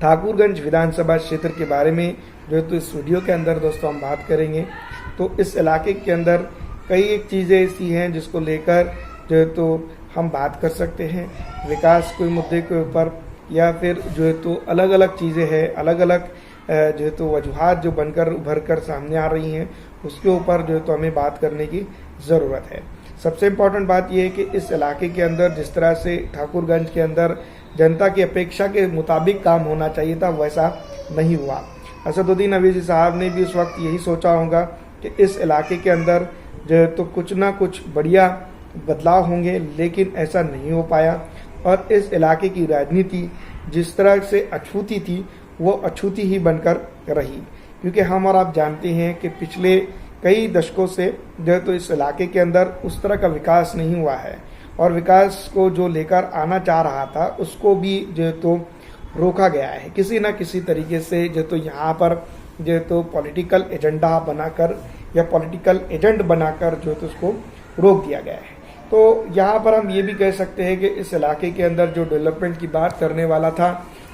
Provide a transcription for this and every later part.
ठाकुरगंज विधानसभा क्षेत्र के बारे में जो है तो इस वीडियो के अंदर दोस्तों हम बात करेंगे। तो इस इलाके के अंदर कई एक चीज़ें ऐसी हैं जिसको लेकर जो है तो हम बात कर सकते हैं, विकास कोई मुद्दे के ऊपर, या फिर जो है तो अलग अलग चीज़ें हैं, अलग अलग जो है तो वजूहात जो बनकर उभर कर सामने आ रही हैं, उसके ऊपर जो है तो हमें बात करने की ज़रूरत है। सबसे इम्पोर्टेंट बात यह है कि इस इलाके के अंदर जिस तरह से ठाकुरगंज के अंदर जनता की अपेक्षा के मुताबिक काम होना चाहिए था, वैसा नहीं हुआ। असदुद्दीन अवैसी साहब ने भी उस वक्त यही सोचा होगा कि इस इलाके के अंदर जो है तो कुछ ना कुछ बढ़िया बदलाव होंगे, लेकिन ऐसा नहीं हो पाया। और इस इलाके की राजनीति जिस तरह से अछूती थी, वो अछूती ही बनकर रही, क्योंकि हम और आप जानते हैं कि पिछले कई दशकों से जो है तो इस इलाके के अंदर उस तरह का विकास नहीं हुआ है, और विकास को जो लेकर आना चाह रहा था उसको भी जो है तो रोका गया है किसी न किसी तरीके से। जो तो यहाँ पर जो है तो पॉलिटिकल एजेंडा बनाकर या पॉलिटिकल एजेंट बनाकर जो है तो उसको रोक दिया गया है। तो यहाँ पर हम ये भी कह सकते हैं कि इस इलाके के अंदर जो डेवलपमेंट की बात करने वाला था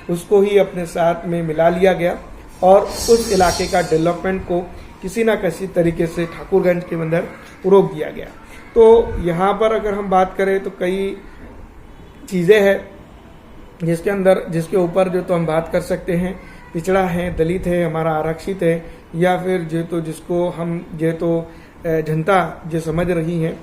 उसको ही अपने साथ में मिला लिया गया, और उस इलाके का डेवलपमेंट को किसी न किसी तरीके से ठाकुरगंज के अंदर रोक दिया गया। तो यहाँ पर अगर हम बात करें तो कई चीज़ें हैं जिसके ऊपर जो तो हम बात कर सकते हैं। पिछड़ा है, दलित है, हमारा आरक्षित है, या फिर जो तो जिसको हम जो तो जनता जो समझ रही है,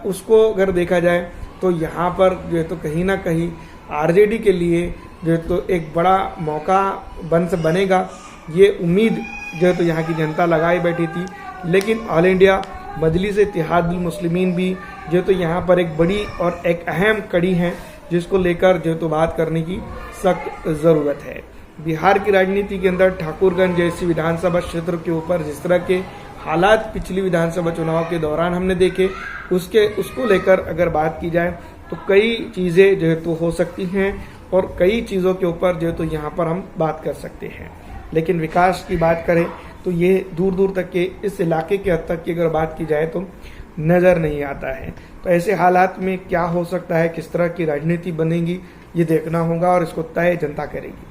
उसको अगर देखा जाए तो यहाँ पर जो है तो कहीं ना कहीं आरजेडी के लिए जो है तो एक बड़ा मौका बनेगा, ये उम्मीद जो है तो यहाँ की जनता लगाए बैठी थी। लेकिन ऑल इंडिया मजलिस इत्तेहादुल मुस्लिमीन भी जो है तो यहाँ पर एक बड़ी और एक अहम कड़ी है, जिसको लेकर जो है तो बात करने की सख्त ज़रूरत है। बिहार की राजनीति के अंदर ठाकुरगंज जैसी विधानसभा क्षेत्र के ऊपर जिस तरह के हालात पिछली विधानसभा चुनाव के दौरान हमने देखे, उसको लेकर अगर बात की जाए तो कई चीज़ें जो है तो हो सकती हैं, और कई चीज़ों के ऊपर जो है तो यहाँ पर हम बात कर सकते हैं। लेकिन विकास की बात करें तो ये दूर दूर तक के इस इलाके के हद तक की अगर बात की जाए तो नज़र नहीं आता है। तो ऐसे हालात में क्या हो सकता है, किस तरह की राजनीति बनेगी, ये देखना होगा, और इसको तय जनता करेगी।